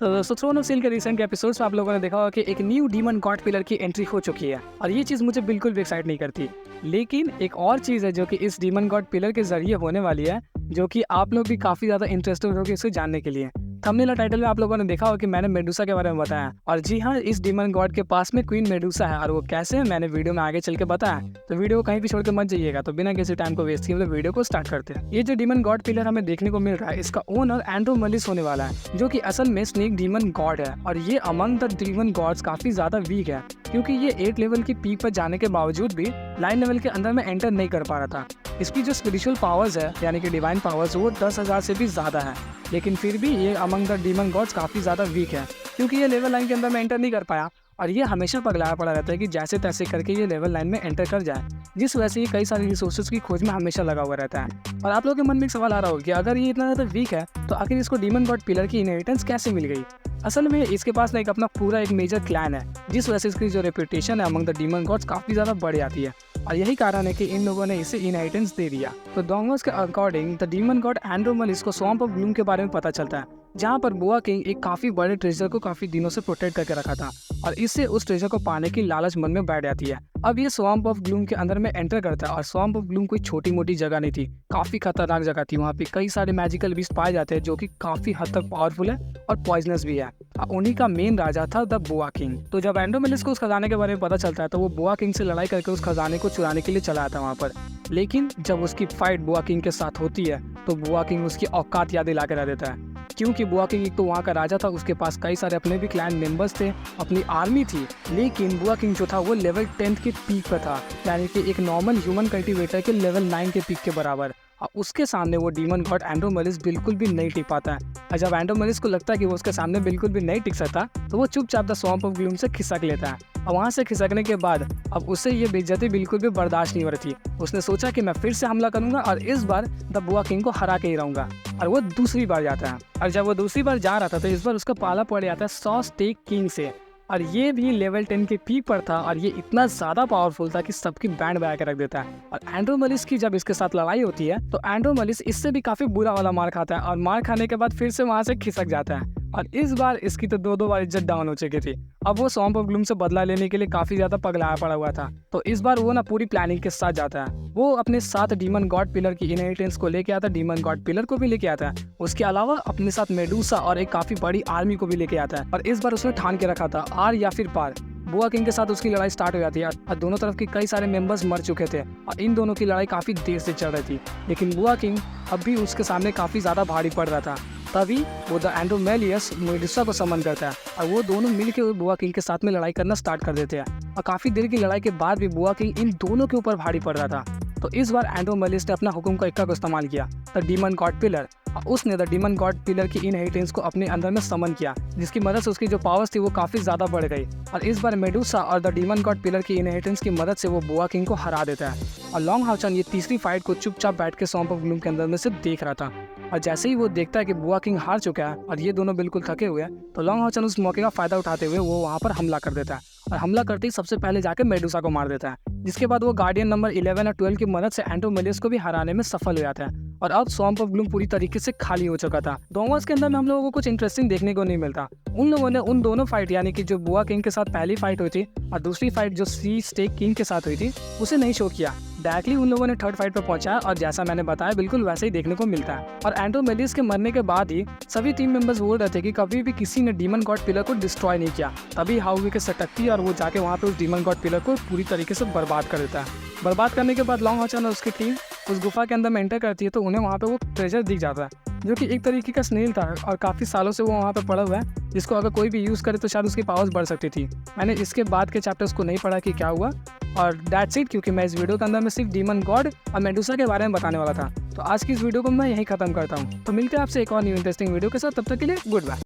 तो दोस्तों throne of steel के रिसेंट एपिसोड्स में आप लोगों ने देखा होगा कि एक न्यू डीमन गॉड पिलर की एंट्री हो चुकी है और ये चीज़ मुझे बिल्कुल भी एक्साइट नहीं करती। लेकिन एक और चीज़ है जो कि इस डीमन गॉड पिलर के जरिए होने वाली है, जो कि आप लोग भी काफ़ी ज़्यादा इंटरेस्टेड होगी इसे जानने के लिए। थंबनेल और टाइटल में आप लोगों ने देखा होगा कि मैंने मेडुसा के बारे में बताया, और जी हाँ, इस डीमन गॉड के पास में क्वीन मेडुसा है और वो कैसे है मैंने वीडियो में आगे चल के बताया। तो वीडियो को कहीं भी छोड़ के मत जाइएगा। तो बिना किसी टाइम को वेस्ट किए वीडियो को स्टार्ट करते हैं। ये जो डीमन गॉड पिलर हमें देखने को मिल रहा है, इसका ओनर एंड्रोमेलिस होने वाला है, जो कि असल में स्नेक डीमन गॉड है। और ये अमंग द डीमन गॉड्स काफी ज्यादा वीक है, क्योंकि ये 8 लेवल की पीक पर जाने के बावजूद भी 9 लेवल के अंदर में एंटर नहीं कर पा रहा था। इसकी जो स्पिरिचुअल पावर्स है यानी कि डिवाइन पावर्स, वो 10,000 से भी ज्यादा है। लेकिन फिर भी ये अमंग द डीमन गॉड्स काफी ज्यादा वीक है, क्योंकि ये लेवल 9 के अंदर में एंटर नहीं कर पाया। और ये हमेशा पगलाया पड़ा रहता है कि जैसे तैसे करके ये लेवल 9 में एंटर कर जाए, जिस वजह से ये कई सारी रिसोर्सेज की खोज में हमेशा लगा हुआ रहता है। और आप लोगों के मन में एक सवाल आ रहा होगा कि अगर ये इतना ज़्यादा वीक है तो आखिर इसको डीमन गॉड पिलर की इनहेरिटेंस कैसे मिल गई। असल में इसके पास ना एक अपना पूरा एक मेजर क्लैन है, जिस वजह से इसकी जो रेपुटेशन है अमंग द डीमन गॉड्स काफ़ी ज़्यादा बढ़ जाती है। और यही कारण है कि इन लोगों ने इसे इनहेरिटेंस दे दिया। तो डोंगर्स के अकॉर्डिंग द डीमन गॉड एंड्रोमेलिस को स्वैम्प ऑफ ग्लूम के बारे में पता चलता है, जहाँ पर बोआ किंग एक काफी बड़े ट्रेजर को काफी दिनों से प्रोटेक्ट करके रखा था, और इससे उस ट्रेजर को पाने की लालच मन में बैठ जाती है। अब ये स्वैम्प ऑफ ग्लूम के अंदर में एंटर करता है, और स्वैम्प ऑफ ग्लूम कोई छोटी मोटी जगह नहीं थी, काफी खतरनाक जगह थी। वहाँ पे कई सारे मैजिकल बीस्ट पाए जाते हैं जो कि काफी हद तक पावरफुल है और पॉइजनस भी है। उन्हीं का मेन राजा था द बोआ किंग। तो जब एंड्रोमेलिस को उस खजाने के बारे में पता चलता है तो वो बोआ किंग से लड़ाई करके उस खजाने को चुराने के लिए चला आता है वहाँ पर। लेकिन जब उसकी फाइट बोआ किंग के साथ होती है तो बोआ किंग उसकी औकात याद दिला के रह देता है, क्योंकि बोआ किंग एक तो वहाँ का राजा था, उसके पास कई सारे अपने भी क्लैन मेंबर्स थे, अपनी आर्मी थी। लेकिन बोआ किंग जो था वो लेवल 10 के पीक पर था, यानी कि एक नॉर्मल ह्यूमन कल्टीवेटर के लेवल 9 के पीक के बराबर। और उसके सामने वो डीमन गॉड एंड्रोमेलिस बिल्कुल भी नहीं टिक पाता है। और जब एंड्रोमेलिस को लगता है कि वो उसके सामने बिल्कुल भी नहीं टिक सकता, तो वो चुपचाप द स्वैम्प ऑफ ग्लूम से खिसक लेता है। और वहाँ से खिसकने के बाद अब उससे ये बेइज्जती बिल्कुल भी बर्दाश्त नहीं हो रही थी। उसने सोचा कि मैं फिर से हमला करूंगा और इस बार द बोआ किंग को हरा के ही रहूंगा। और वो दूसरी बार जाता है, और जब वो दूसरी बार जा रहा था तो इस बार उसका पाला पड़ जाता है सॉ स्टेक किंग से, और ये भी लेवल 10 के पीक पर था। और ये इतना ज़्यादा पावरफुल था कि सबकी बैंड बजा के रख देता है। और एंड्रोमेलिस की जब इसके साथ लड़ाई होती है तो एंड्रोमेलिस इससे भी काफ़ी बुरा वाला मार खाता है, और मार खाने के बाद फिर से वहाँ से खिसक जाता है। और इस बार इसकी तो दो बार इज्जत डाउन हो चुकी थी। अब वो स्वैम्प ऑफ ग्लूम से बदला लेने के लिए काफ़ी ज़्यादा पगलाया पड़ा हुआ था। तो इस बार वो ना पूरी प्लानिंग के साथ जाता है। वो अपने साथ डीमन गॉड पिलर की इनहेरिटेंस को लेके आता है, डीमन गॉड पिलर को भी लेके आता है। उसके अलावा अपने साथ मेडुसा और एक काफ़ी बड़ी आर्मी को भी लेके आता है। और इस बार उसने ठान के रखा था आर या फिर पार। बोआ किंग के साथ उसकी लड़ाई स्टार्ट हो जाती है, और दोनों तरफ के कई सारे मेंबर्स मर चुके थे, और इन दोनों की लड़ाई काफ़ी देर से चल रही थी। लेकिन बोआ किंग अब भी उसके सामने काफ़ी ज़्यादा भारी पड़ रहा था। तभी वो द एंड्रोमेलिस मेडुसा को समन करता है, और वो दोनों मिलकर बोआ किंग के साथ में लड़ाई करना स्टार्ट कर देते हैं। और काफ़ी देर की लड़ाई के बाद भी बोआ किंग इन दोनों के ऊपर भारी पड़ रहा था। तो इस बार एंड्रोमेलिस ने अपना हुक्म का इक्का को इस्तेमाल किया, द डीमन गॉड पिलर, और उसने द डीमन गॉड पिलर की इनहेरिटेंस को अपने अंदर में समन किया, जिसकी मदद से उसकी जो पावर्स थी वो काफ़ी ज़्यादा बढ़ गई। और इस बार मेडुसा और द डीमन गॉड पिलर की इनहेरिटेंस की मदद से वो बोआ किंग को हरा देता है। और लॉन्ग हाउचन ये तीसरी फाइट को चुपचाप बैठ के स्वैम्प ऑफ ग्लूम के अंदर में से देख रहा था। और जैसे ही वो देखता है कि बोआ किंग हार चुका है और ये दोनों बिल्कुल थके हुए हैं, तो लॉन्ग हाउचन उस मौके का फायदा उठाते हुए वो वहाँ पर हमला कर देता है। और हमला करते ही सबसे पहले जाकर मेडुसा को मार देता है, जिसके बाद वो गार्डियन नंबर 11 और 12 की मदद से एंड्रोमेलिस को भी हराने में सफल हो जाता है। और अब स्वैम्प ऑफ ग्लूम पूरी तरीके से खाली हो चुका था। डोंगर्स के अंदर में हम लोगों को कुछ इंटरेस्टिंग देखने को नहीं मिलता। उन लोगों ने उन दोनों फाइट, यानी कि जो बोआ किंग के साथ पहली फाइट हुई थी और दूसरी फाइट जो सी स्टेक किंग के साथ हुई थी, उसे नहीं शो किया। डायरेक्टली उन लोगों ने थर्ड फाइट पर पहुंचा, और जैसा मैंने बताया बिल्कुल वैसे ही देखने को मिलता है। और एंड्रोमेलिस के मरने के बाद ही सभी टीम मेंबर्स बोल रहे थे कि कभी भी किसी ने डीमन गॉड पिलर को डिस्ट्रॉय नहीं किया। तभी हाउवी के सटकती और वो जाके वहाँ पे उस डीमन गॉड पिलर को पूरी तरीके से बर्बाद कर देता है। बर्बाद करने के बाद लॉन्ग हाउचन और उसकी टीम उस गुफा के अंदर में एंटर करती है, तो उन्हें वहाँ पे वो ट्रेजर दिख जाता है, जो कि एक तरीके का स्नेल था, और काफ़ी सालों से वो वहाँ पे पड़ा हुआ है, जिसको अगर कोई भी यूज़ करे तो शायद उसकी पावर्स बढ़ सकती थी। मैंने इसके बाद के चैप्टर्स को नहीं पढ़ा कि क्या हुआ, और दैट्स इट, क्योंकि मैं इस वीडियो के अंदर में सिर्फ डीमन गॉड और मेडुसा के बारे में बताने वाला था। तो आज की इस वीडियो को मैं यहीं ख़त्म करता हूँ। तो मिलते हैं आपसे एक और न्यू इंटरेस्टिंग वीडियो के साथ, तब तक के लिए गुड बाय।